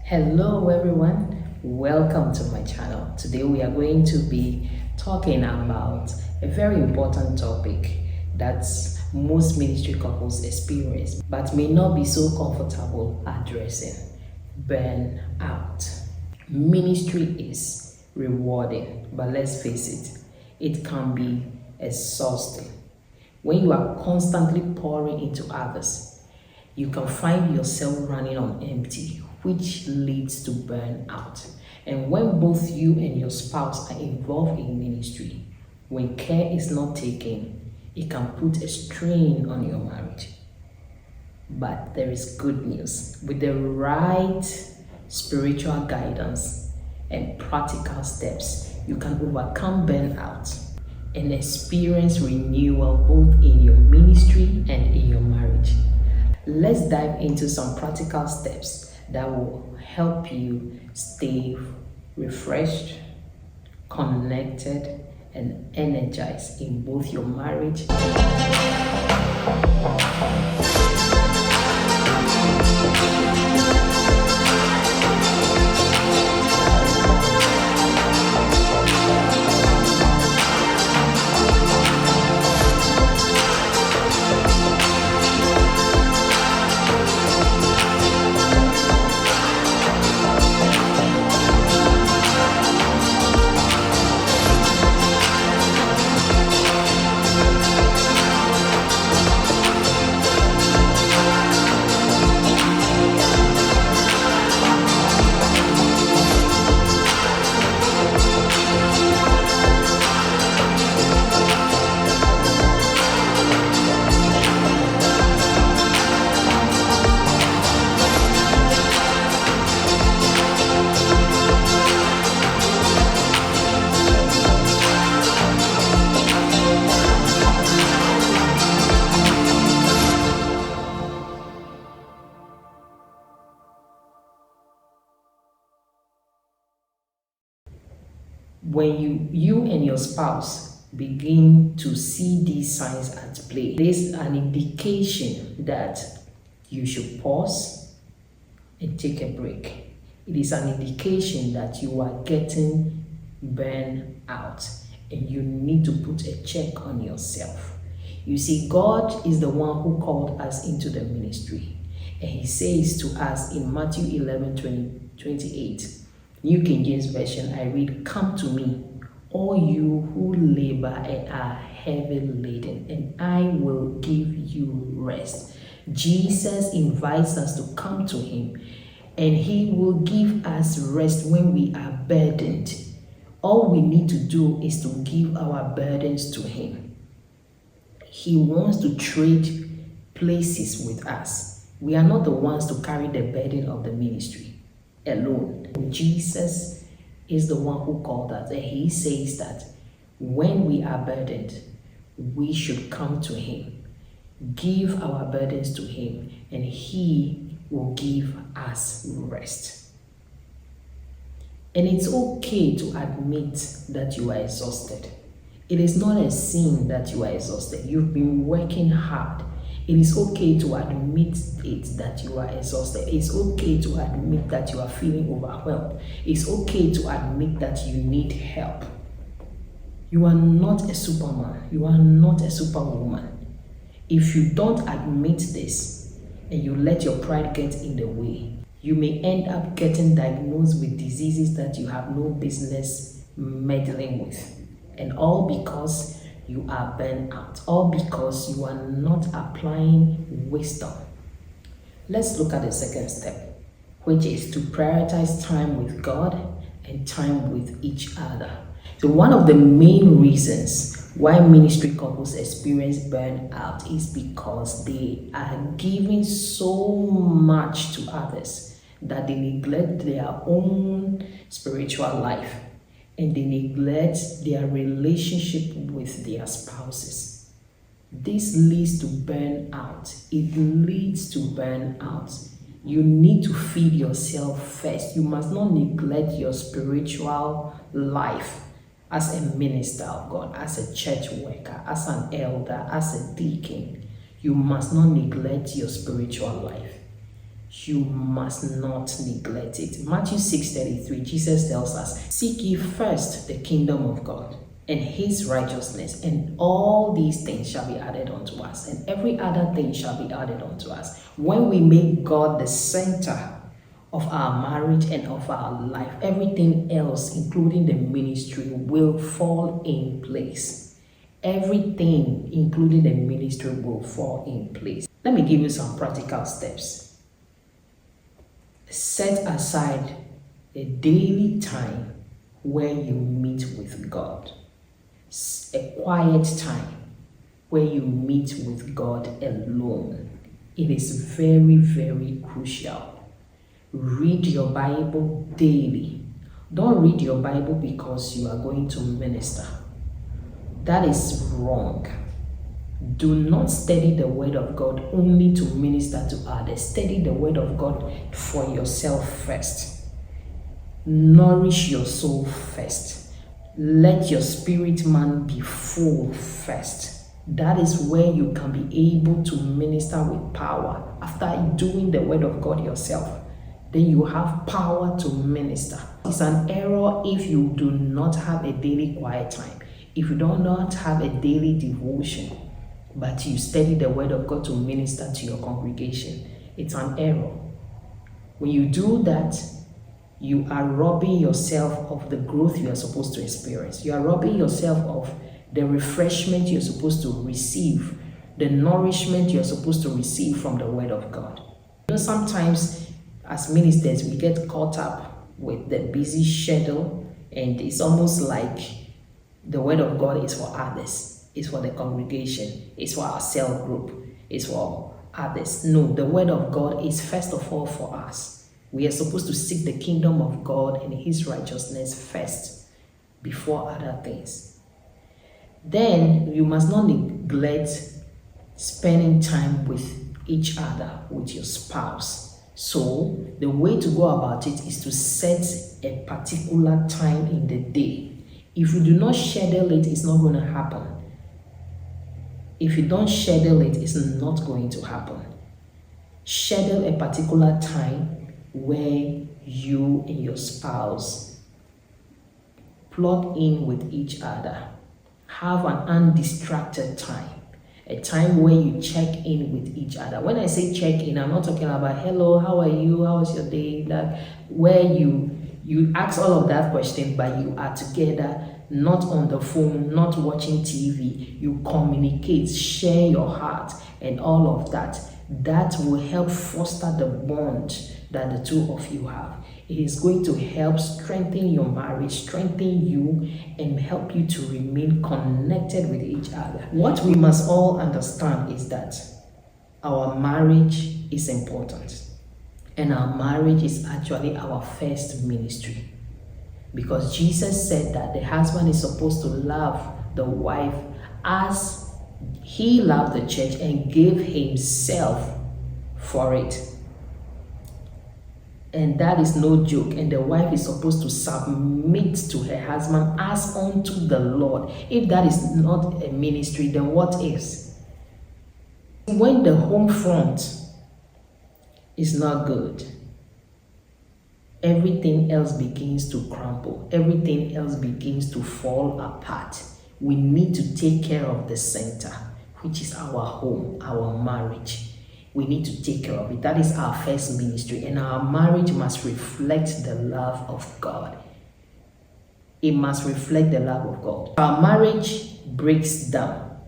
Hello everyone, welcome to my channel. Today we are going to be talking about a very important topic that most ministry couples experience but may not be so comfortable addressing: burnout. Ministry is rewarding, but let's face it, it can be exhausting. When you are constantly pouring into others, you can find yourself running on empty, which leads to burnout. And when both you and your spouse are involved in ministry, when care is not taken, it can put a strain on your marriage. But there is good news. With the right spiritual guidance and practical steps, you can overcome burnout and experience renewal both in your ministry and in your marriage. Let's dive into some practical steps that will help you stay refreshed, connected, and energized in both your marriage. When you and your spouse begin to see these signs at play, there's an indication that you should pause and take a break. It is an indication that you are getting burned out and you need to put a check on yourself. You see, God is the one who called us into the ministry, and He says to us in Matthew 11:28, New King James Version, I read, "Come to me, all you who labor and are heavy laden, and I will give you rest." Jesus invites us to come to Him, and He will give us rest when we are burdened. All we need to do is to give our burdens to Him. He wants to trade places with us. We are not the ones to carry the burden of the ministry alone. Jesus is the one who called us, and He says that when we are burdened, we should come to Him, give our burdens to Him, and He will give us rest. And it's okay to admit that you are exhausted. It is not a sin that you are exhausted. You've been working hard. It is okay to admit that you are exhausted. It's okay to admit that you are feeling overwhelmed. It's okay to admit that you need help. You are not a superman. You are not a superwoman. If you don't admit this and you let your pride get in the way, you may end up getting diagnosed with diseases that you have no business meddling with. And all because you are burnt out, all because you are not applying wisdom. Let's look at the second step, which is to prioritize time with God and time with each other. So one of the main reasons why ministry couples experience burnout is because they are giving so much to others that they neglect their own spiritual life, and they neglect their relationship with their spouses. This leads to burnout. It leads to burnout. You need to feed yourself first. You must not neglect your spiritual life as a minister of God, as a church worker, as an elder, as a deacon. You must not neglect your spiritual life. you must not neglect it. Matthew 6:33, Jesus tells us, seek ye first the kingdom of God and his righteousness, and all these things shall be added unto us, and every other thing shall be added unto us. When we make God the center of our marriage and of our life, everything else, including the ministry, will fall in place. Everything, including the ministry, will fall in place. Let me give you some practical steps. Set aside a daily time where you meet with God. A quiet time where you meet with God alone. It is very, very crucial. Read your Bible daily. Don't read your Bible because you are going to minister. That is wrong. Do not study the word of God only to minister to others. Study the word of God for yourself first. Nourish your soul first. Let your spirit man be full first. That is where you can be able to minister with power. After doing the word of God yourself, then you have power to minister. It's an error if you do not have a daily quiet time. If you do not have a daily devotion, but you study the word of God to minister to your congregation, it's an error. When you do that, you are robbing yourself of the growth you are supposed to experience. You are robbing yourself of the refreshment you're supposed to receive, the nourishment you're supposed to receive from the word of God. You know, sometimes as ministers, we get caught up with the busy schedule, and it's almost like the word of God is for others. It's for the congregation. It's for our cell group. It's for others. No, the word of God is first of all for us. We are supposed to seek the kingdom of God and his righteousness first before other things. Then you must not neglect spending time with each other, with your spouse. So the way to go about it is to set a particular time in the day. If you do not schedule it, it's not going to happen. If you don't schedule it, it's not going to happen. Schedule a particular time where you and your spouse plug in with each other. Have an undistracted time. A time where you check in with each other. When I say check in, I'm not talking about hello, how are you, how was your day, that where you ask all of that question, but you are together, not on the phone, not watching TV. You communicate, share your heart, and all of that. That will help foster the bond that the two of you have. It is going to help strengthen your marriage, strengthen you, and help you to remain connected with each other. What we must all understand is that our marriage is important. And our marriage is actually our first ministry. Because Jesus said that the husband is supposed to love the wife as he loved the church and gave himself for it. And that is no joke. And the wife is supposed to submit to her husband as unto the Lord. If that is not a ministry, then what is? When the home front is not good, everything else begins to crumble. Everything else begins to fall apart. We need to take care of the center, which is our home, our marriage. We need to take care of it. That is our first ministry. And our marriage must reflect the love of God. It must reflect the love of God. Our marriage breaks down.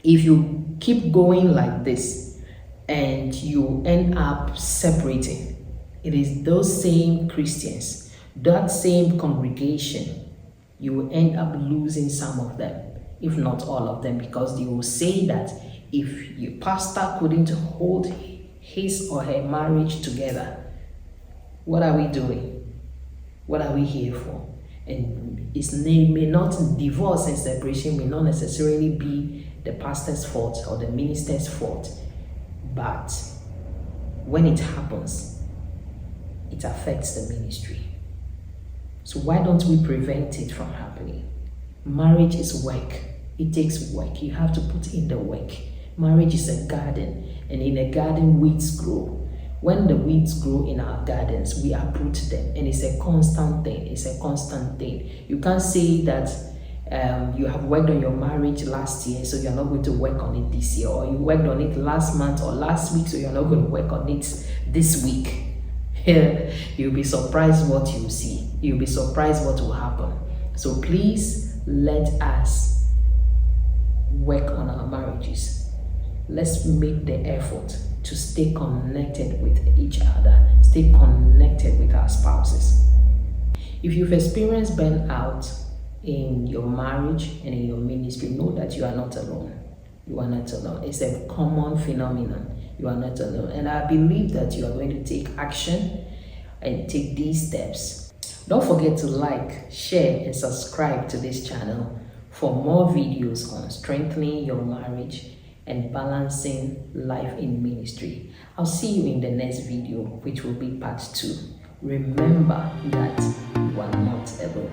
If you keep going like this and you end up separating, it is those same Christians, that same congregation, you will end up losing some of them, if not all of them, because they will say that if your pastor couldn't hold his or her marriage together, what are we doing? What are we here for? And its name may not, divorce and separation may not necessarily be the pastor's fault or the minister's fault, but when it happens, it affects the ministry. So why don't we prevent it from happening? Marriage is work. It takes work. You have to put in the work. Marriage is a garden, and in a garden, weeds grow. When the weeds grow in our gardens, we uproot them, and it's a constant thing. It's a constant thing. You can't say that you have worked on your marriage last year, so you're not going to work on it this year, or you worked on it last month or last week, so you're not going to work on it this week. You'll be surprised what you see. You'll be surprised what will happen. So please let us work on our marriages. Let's make the effort to stay connected with each other, stay connected with our spouses. If you've experienced burnout in your marriage and in your ministry, know that you are not alone. You are not alone. It's a common phenomenon. You are not alone. And I believe that you are going to take action and take these steps. Don't forget to like, share, and subscribe to this channel for more videos on strengthening your marriage and balancing life in ministry. I'll see you in the next video, which will be part 2. Remember that you are not alone.